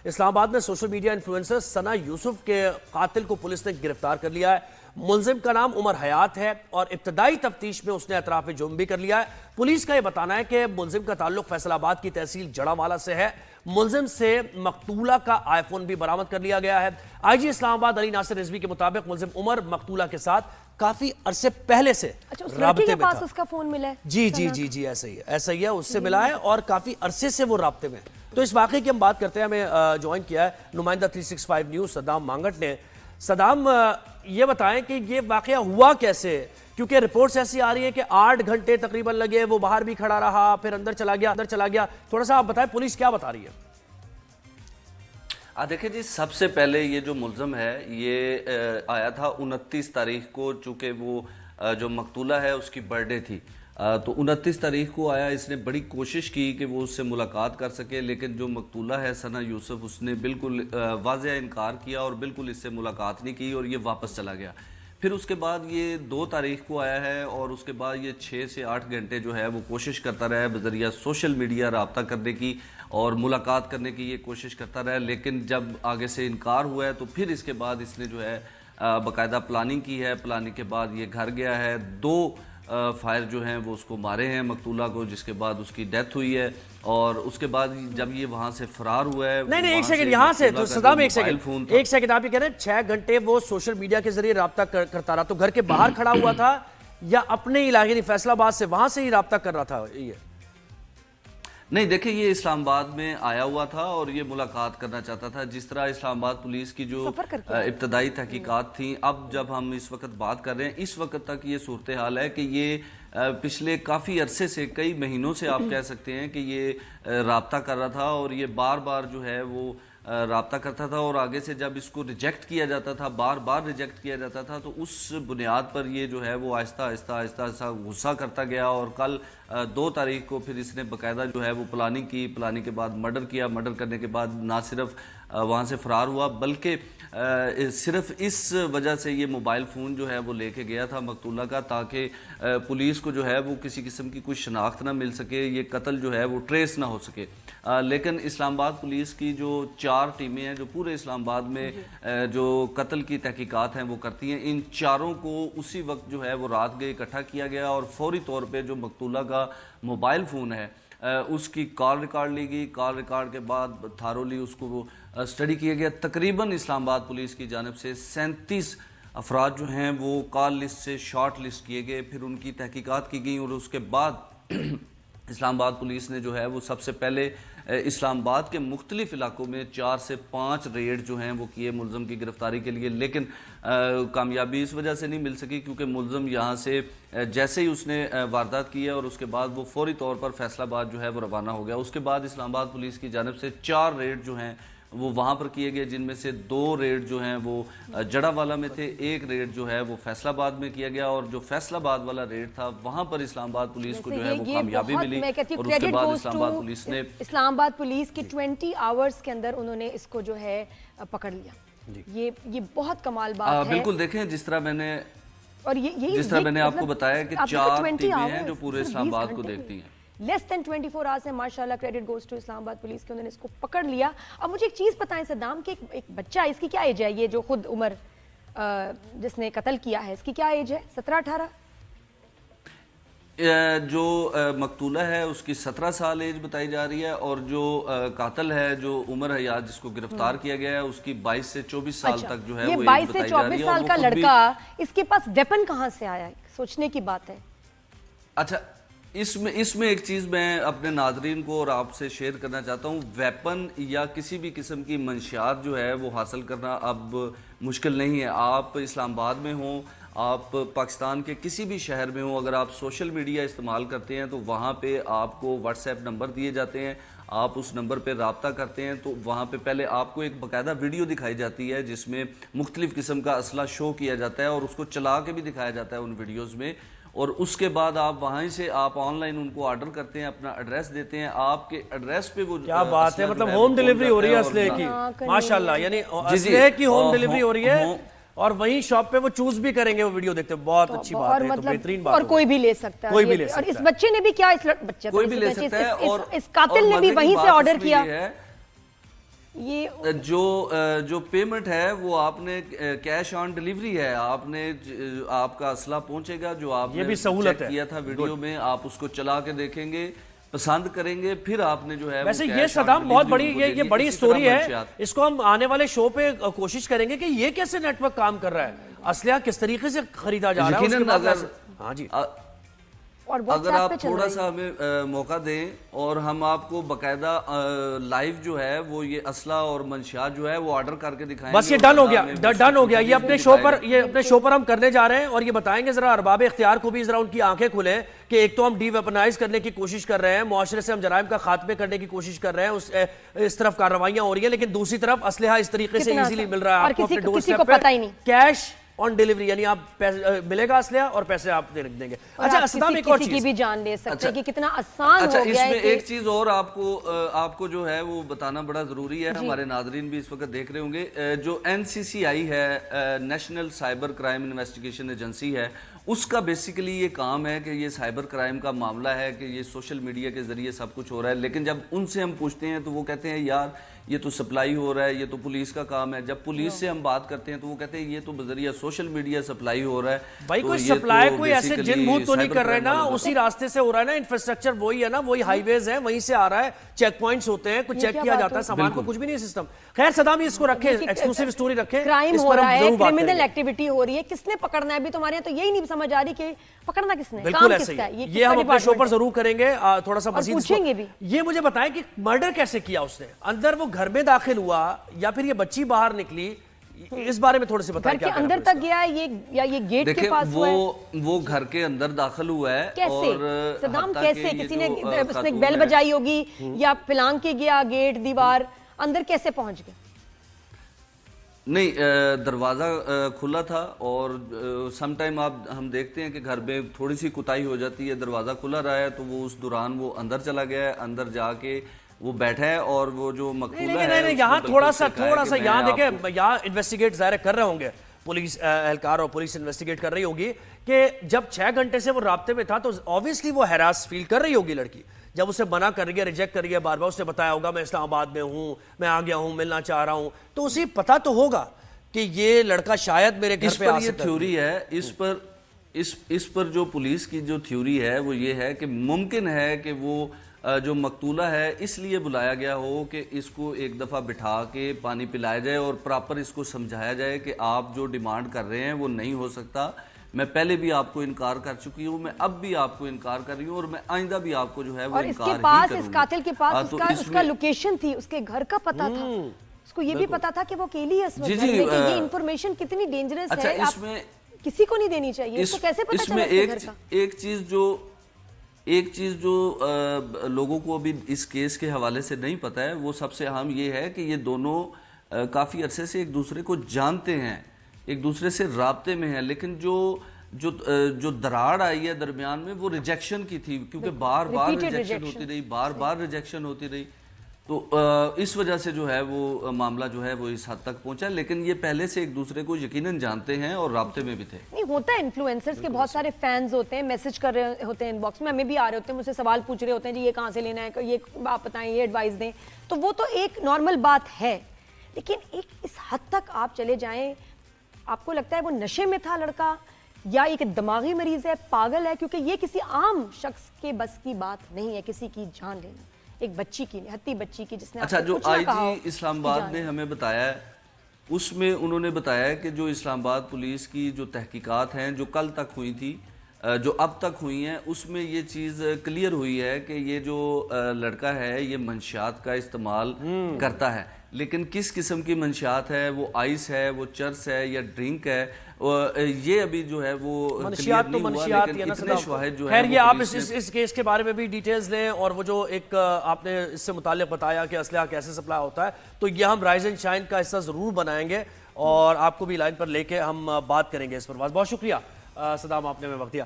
اسلام آباد میں social media influencer ثنا یوسف کے قاتل کو پولیس نے گرفتار کر لیا ہے۔ ملزم کا نام عمر حیات ہے اور ابتدائی تفتیش میں اس نے اطراف جرم بھی کر لیا ہے۔ پولیس کا یہ بتانا ہے کہ ملزم کا تعلق فیصل آباد کی تحصیل جڑاوالا سے ہے۔ ملزم سے مقتولہ کا آئی فون بھی برآمد کر لیا گیا ہے۔ آئی جی اسلام آباد علی ناصر رضوی کے مطابق ملزم عمر مقتولہ کے ساتھ کافی عرصے پہلے سے رابطے میں تھا۔ اس کا فون ملا ہے؟ جی ایسا ہی ہے، اس سے ملا ہے اور کافی عرصے سے وہ رابطے میں۔ تو اس واقعے کی ہم بات کرتے ہیں، ہمیں جوائن کیا ہے نمائندہ 365 نیوز صدام مانگٹ نے۔ صدام، یہ بتائیں کہ یہ واقعہ ہوا کیسے؟ کیونکہ رپورٹس ایسی آ رہی ہیں کہ 8 گھنٹے تقریباً لگے، وہ باہر بھی کھڑا رہا، پھر اندر چلا گیا۔ تھوڑا سا آپ بتائیں پولیس کیا بتا رہی ہے؟ دیکھیں جی، سب سے پہلے یہ جو ملزم ہے یہ آیا تھا 29 تاریخ کو، چونکہ وہ جو مقتولہ ہے اس کی برتھ ڈے تھی، تو 29 تاریخ کو آیا۔ اس نے بڑی کوشش کی کہ وہ اس سے ملاقات کر سکے، لیکن جو مقتولہ ہے ثنا یوسف، اس نے بالکل واضح انکار کیا اور بالکل اس سے ملاقات نہیں کی اور یہ واپس چلا گیا۔ پھر اس کے بعد یہ 2 تاریخ کو آیا ہے اور اس کے بعد یہ 6 سے 8 گھنٹے جو ہے وہ کوشش کرتا رہا ہے بذریعہ سوشل میڈیا رابطہ کرنے کی اور ملاقات کرنے کی یہ کوشش کرتا رہا ہے، لیکن جب آگے سے انکار ہوا ہے تو پھر اس کے بعد اس نے جو ہے باقاعدہ پلاننگ کی ہے۔ پلاننگ کے بعد یہ گھر گیا ہے، 2 فائر جو ہیں وہ اس کو مارے ہیں مقتولہ کو، جس کے بعد اس کی ڈیتھ ہوئی ہے۔ اور اس کے بعد جب یہ وہاں سے فرار ہوا ہے، نہیں ایک سیکنڈ، یہاں سے تو صدام ایک سیکنڈ آپ یہ کہہ رہے ہیں 6 گھنٹے وہ سوشل میڈیا کے ذریعے رابطہ کرتا رہا، تو گھر کے باہر کھڑا ہوا تھا یا اپنے علاقے یعنی فیصل آباد سے وہاں سے ہی رابطہ کر رہا تھا؟ یہ نہیں، دیکھیں یہ اسلام آباد میں آیا ہوا تھا اور یہ ملاقات کرنا چاہتا تھا۔ جس طرح اسلام آباد پولیس کی جو ابتدائی تحقیقات تھیں، اب جب ہم اس وقت بات کر رہے ہیں، اس وقت تک یہ صورتحال ہے کہ یہ پچھلے کافی عرصے سے، کئی مہینوں سے آپ کہہ سکتے ہیں کہ یہ رابطہ کر رہا تھا اور یہ بار بار جو ہے وہ رابطہ کرتا تھا اور آگے سے جب اس کو ریجیکٹ کیا جاتا تھا، بار بار ریجیکٹ کیا جاتا تھا، تو اس بنیاد پر یہ جو ہے وہ آہستہ آہستہ غصہ کرتا گیا اور کل 2 تاریخ کو پھر اس نے باقاعدہ جو ہے وہ پلاننگ کی۔ پلاننگ کے بعد مرڈر کیا۔ مرڈر کرنے کے بعد نہ صرف وہاں سے فرار ہوا بلکہ صرف اس وجہ سے یہ موبائل فون جو ہے وہ لے کے گیا تھا مقتولہ کا، تاکہ پولیس کو جو ہے وہ کسی قسم کی کوئی شناخت نہ مل سکے، یہ قتل جو ہے وہ ٹریس نہ ہو سکے۔ لیکن اسلام آباد پولیس کی جو 4 ٹیمیں ہیں جو پورے اسلام آباد میں جو قتل کی تحقیقات ہیں وہ کرتی ہیں، ان 4 کو اسی وقت جو ہے وہ رات گئے اکٹھا کیا گیا اور فوری طور پہ جو مقتولہ کا موبائل فون ہے اس کی کال ریکارڈ لی گئی۔ کال ریکارڈ کے بعد تھارولی اس کو وہ اسٹڈی کیا گیا۔ تقریباً اسلام آباد پولیس کی جانب سے 37 افراد جو ہیں وہ کال لسٹ سے شارٹ لسٹ کیے گئے، پھر ان کی تحقیقات کی گئیں اور اس کے بعد اسلام آباد پولیس نے جو ہے وہ سب سے پہلے اسلام آباد کے مختلف علاقوں میں 4 سے 5 ریڈ جو ہیں وہ کیے ملزم کی گرفتاری کے لیے، لیکن کامیابی اس وجہ سے نہیں مل سکی کیونکہ ملزم یہاں سے جیسے ہی اس نے واردات کی ہے اور اس کے بعد وہ فوری طور پر فیصل آباد جو ہے وہ روانہ ہو گیا۔ اس کے بعد اسلام آباد پولیس کی جانب سے 4 ریڈ جو ہیں وہ وہاں پر کیے گئے، جن میں سے 2 ریڈ جو ہیں وہ جڑاوالا میں تھے، 1 ریڈ جو ہے وہ فیصل آباد میں کیا گیا، اور جو فیصل آباد والا ریڈ تھا وہاں پر اسلام آباد پولیس کو جو ہے وہ کامیابی ملی اور اس کے بعد اسلام آباد پولیس نے پولیس کی 20 آورز کے اندر انہوں نے اس کو جو ہے پکڑ لیا۔ یہ بہت کمال بات ہے۔ بالکل، دیکھیں جس طرح میں نے آپ کو بتایا کہ 4 ٹیمیں ہیں جو پورے اسلام آباد کو دیکھتی ہیں۔ لیس دین 24 آورز سے ماشاءاللہ کریڈٹ گوز ٹو اسلام آباد پولیس کے، انہوں نے اس کو پکڑ لیا۔ اب مجھے ایک چیز بتائیں صدام کہ ایک بچہ، اس کی کیا ایج ہے؟ یہ جو خود عمر جس نے قتل کیا ہے، اس کی کیا ایج ہے؟ 17-18؟ جو مقتولہ ہے اس کی 17 سال ایج بتائی جا رہی ہے، اور جو قاتل ہے جو عمر حیات جس کو گرفتار کیا گیا ہے اس کی 22 سے 24 سال تک جو ہے وہ ایج بتائی جا رہی ہے۔ یہ 22 سے 24 سال کا لڑکا، اس کے پاس ویپن کہاں سے آیا؟ سوچنے کی بات ہے۔ اچھا، اس میں ایک چیز میں اپنے ناظرین کو اور آپ سے شیئر کرنا چاہتا ہوں، ویپن یا کسی بھی قسم کی منشیات جو ہے وہ حاصل کرنا اب مشکل نہیں ہے۔ آپ اسلام آباد میں ہوں، آپ پاکستان کے کسی بھی شہر میں ہوں، اگر آپ سوشل میڈیا استعمال کرتے ہیں تو وہاں پہ آپ کو واٹس ایپ نمبر دیے جاتے ہیں، آپ اس نمبر پہ رابطہ کرتے ہیں تو وہاں پہ پہلے آپ کو ایک باقاعدہ ویڈیو دکھائی جاتی ہے جس میں مختلف قسم کا اسلحہ شو کیا جاتا ہے اور اس کو چلا کے بھی دکھایا جاتا ہے ان ویڈیوز میں، اور اس کے بعد آپ وہاں سے آپ آن لائن ان کو آرڈر کرتے ہیں، اپنا ایڈریس دیتے ہیں، آپ کے ایڈریس پہ وہ کیا بات ہے، مطلب ہوم ڈیلیوری ہو رہی ہے اسلحے کی، ماشاءاللہ، یعنی اسلحے کی ہوم ڈیلیوری ہو رہی ہے اور وہیں شاپ پہ وہ چوز بھی کریں گے وہ ویڈیو دیکھتے ہیں۔ بہت اچھی بات ہے، تو بہترین بات ہے، اور کوئی بھی لے سکتا ہے، کوئی بھی لے سکتا ہے، اور اس بچے نے بھی کیا، اس بچے کوئی بھی لے سکتا ہے، اور اس قاتل نے بھی وہیں سے آرڈر کیا۔ یہ جو پیمنٹ ہے وہ آپ نے کیش آن ڈیلیوری ہے، آپ کا اسلحہ پہنچے گا جو آپ یہ نے بھی سہولت چیک کیا تھا ویڈیو میں، آپ اس کو چلا کے دیکھیں گے، پسند کریں گے، پھر آپ نے جو ہے ویسے یہ صدام بہت بڑی یہ بڑی سٹوری ہے، اس کو ہم آنے والے شو پہ کوشش کریں گے کہ یہ کیسے نیٹ ورک کام کر رہا ہے، اسلحہ کس طریقے سے خریدا جا رہا ہے، اس کے بعد ہاں جی اگر آپ تھوڑا سا ہمیں موقع دیں اور ہم آپ کو باقاعدہ لائیو جو ہے وہ یہ اسلحہ اور منشیات جو ہے وہ آرڈر کر کے دکھائیں گے۔ بس یہ ڈن ہو گیا یہ اپنے شو پر ہم کرنے جا رہے ہیں، اور یہ بتائیں گے ذرا ارباب اختیار کو بھی ذرا ان کی آنکھیں کھلیں کہ ایک تو ہم ڈی ویپنائز کرنے کی کوشش کر رہے ہیں، معاشرے سے ہم جرائم کا خاتمے کرنے کی کوشش کر رہے ہیں، اس طرف کارروائیاں ہو رہی ہیں، لیکن دوسری طرف اسلحہ اس طریقے سے ایزیلی مل رہا ہے آپ کو اپنے ڈور اسٹیپ پہ، کیش آن ڈیلیوری، یعنی آپ ملے گا اسلحہ اور پیسے آپ دے رکھ دیں گے۔ اچھا صدام ایک اور چیز کسی کی بھی جان لے سکتے ہیں کہ کتنا آسان ہو گیا ہے۔ اس میں ایک چیز اور آپ کو جو ہے وہ بتانا بڑا ضروری ہے، ہمارے ناظرین بھی اس وقت دیکھ رہے ہوں گے، جو NCCI ہے، national cyber crime investigation agency ہے، اس کا بیسیکلی یہ کام ہے کہ یہ سائبر کرائم کا معاملہ ہے کہ یہ سوشل میڈیا کے ذریعے سب کچھ ہو رہا ہے، لیکن جب ان سے ہم پوچھتے ہیں تو وہ کہتے ہیں یار یہ تو سپلائی ہو رہا ہے، یہ تو پولیس کا کام ہے۔ جب پولیس سے ہم بات کرتے ہیں تو وہ کہتے ہیں یہ تو بذریعہ سوشل میڈیا سپلائی ہو رہا ہے۔ بھائی کوئی سپلائی کوئی ایسے جن بھوت تو نہیں کر رہے نا، اسی راستے سے ہو رہا ہے نا، انفراسٹرکچر وہی ہے نا، وہی ہائی ویز ہیں، وہیں سے آ رہا ہے، چیک پوائنٹس ہوتے ہیں، کچھ چیک کیا جاتا ہے، سامان کو کچھ بھی نہیں سسٹم۔ خیر صدام اس کو رکھیں، ایکسکلوسیو سٹوری رکھیں، کرائم ہو رہا ہے، کرمنل ایکٹیویٹی ہو رہی ہے، کس نے پکڑنا ہے؟ ابھی تمہارے یہاں تو یہی نہیں سمجھ آ رہی کہ پکڑنا کس نے، بالکل ایسے ہی، یہ ہم اپنے شو پر ضرور کریں گے، تھوڑا سا مزید پوچھیں گے بھی۔ یہ مجھے بتائیں کہ مرڈر کیسے کیا اس نے، اندر وہ گھر میں داخل ہوا یا پھر یہ بچی باہر نکلی، اس بارے میں تھوڑے سے بتائیں۔ گھر کے اندر تک گیا ہے یا یہ گیٹ کے پاس ہوا ہے؟ وہ گھر کے اندر داخل ہوا ہے، کیسے صدام، کیسے کسی نے اس نے بیل بجائی ہوگی یا پلانگ کے گیا گیٹ دیوار، اندر کیسے پہنچ گیا؟ نہیں، دروازہ کھلا تھا، اور سم ٹائم ہم دیکھتے ہیں کہ گھر میں تھوڑی سی کوتاہی ہو جاتی ہے، دروازہ کھلا رہا ہے تو وہ اس دوران وہ اندر چلا گیا ہے، اندر جا کے وہ بیٹھا ہے، اور وہ جو مقتولہ ہے یہاں تھوڑا سا یہاں دیکھیں، یہاں انویسٹیگیٹ ظاہر کر رہے ہوں گے پولیس اہلکار، اور پولیس انویسٹیگیٹ کر رہی ہوگی کہ جب 6 گھنٹے سے وہ رابطے میں تھا تو obviously وہ ہیراس فیل کر رہی ہوگی لڑکی، جب اسے منع کر رہی ہے، ریجیکٹ کر رہی ہے، بار بار اس نے بتایا ہوگا میں اسلام آباد میں ہوں، میں آ گیا ہوں، ملنا چاہ رہا ہوں، تو اسے پتا تو ہوگا کہ یہ لڑکا شاید میرے گھر پہ آ سکتا ہے۔ یہ تھیوری ہے، اس پر جو پولیس کی جو تھیوری ہے وہ یہ ہے کہ ممکن ہے کہ وہ جو مقتولہ ہے اس لیے بلایا گیا ہو کہ اس کو ایک دفعہ بٹھا کے پانی پلایا جائے اور پراپر اس کو سمجھایا جائے کہ آپ جو ڈیمانڈ کر رہے ہیں وہ نہیں ہو سکتا، میں پہلے بھی آپ کو انکار کر چکی ہوں، میں اب بھی آپ کو انکار کر رہی ہوں، اور میں آئندہ بھی آپ کو جو ہے وہ انکار ہی کروں گی۔ اور اس کے پاس، اس قاتل کے پاس اس کا لوکیشن تھی، اس کے گھر کا پتہ تھا، اس کو یہ بھی پتا تھا کہ وہ اکیلی ہے اس وقت، لیکن یہ انفارمیشن کتنی ڈینجرس ہے، آپ کسی کو نہیں دینی چاہیے، اس کو کیسے پتا چلا اس کے گھر کا؟ ایک چیز جو لوگوں کو ابھی اس کیس کے حوالے سے نہیں پتا ہے، وہ سب سے اہم یہ ہے کہ یہ دونوں کافی عرصے سے ایک دوسرے کو جانتے ہیں، ایک دوسرے سے رابطے میں ہیں، لیکن جو دراڑ آئی ہے درمیان میں وہ ریجیکشن کی تھی، کیونکہ بار بار ریجیکشن ہوتی رہی، بار بار ریجیکشن ہوتی رہی، تو اس وجہ سے جو ہے وہ معاملہ جو ہے وہ اس حد تک پہنچا، لیکن یہ پہلے سے ایک دوسرے کو یقیناً جانتے ہیں اور رابطے میں بھی تھے۔ نہیں ہوتا ہے، انفلوئنسرز کے بہت سارے فینز ہوتے ہیں، میسج کر رہے ہوتے ہیں ان باکس میں، ہمیں بھی آ رہے ہوتے ہیں، مجھ سے سوال پوچھ رہے ہوتے ہیں جی یہ کہاں سے لینا ہے، یہ آپ بتائیں، یہ ایڈوائز دیں، تو وہ تو ایک نارمل بات ہے، لیکن ایک اس حد تک آپ چلے جائیں، آپ کو لگتا ہے وہ نشے میں تھا لڑکا یا ایک دماغی مریض ہے، پاگل ہے؟ کیونکہ یہ کسی عام شخص کے بس کی بات نہیں ہے کسی کی جان لینا، ایک بچی کی، نہتی بچی کی، جس نے اچھا جو آئی جی اسلام آباد نے ہمیں بتایا ہے، اس میں انہوں نے بتایا ہے کہ جو اسلام آباد پولیس کی جو تحقیقات ہیں جو کل تک ہوئی تھی، جو اب تک ہوئی ہیں، اس میں یہ چیز کلیئر ہوئی ہے کہ یہ جو لڑکا ہے یہ منشیات کا استعمال کرتا ہے، لیکن کس قسم کی منشیات ہے، وہ آئس ہے، وہ چرس ہے یا ڈرنک ہے، یہ ابھی جو ہے وہ منشیات تو منشیات ہی ہے نا صدام۔ خیر یہ آپ اس کیس کے بارے میں بھی ڈیٹیلز لیں، اور وہ جو ایک آپ نے اس سے متعلق بتایا کہ اسلحہ کیسے سپلائی ہوتا ہے، تو یہ ہم رائز اینڈ شائن کا حصہ ضرور بنائیں گے اور آپ کو بھی لائن پر لے کے ہم بات کریں گے اس پر۔ بہت شکریہ صدام، آپ نے ہمیں وقت دیا۔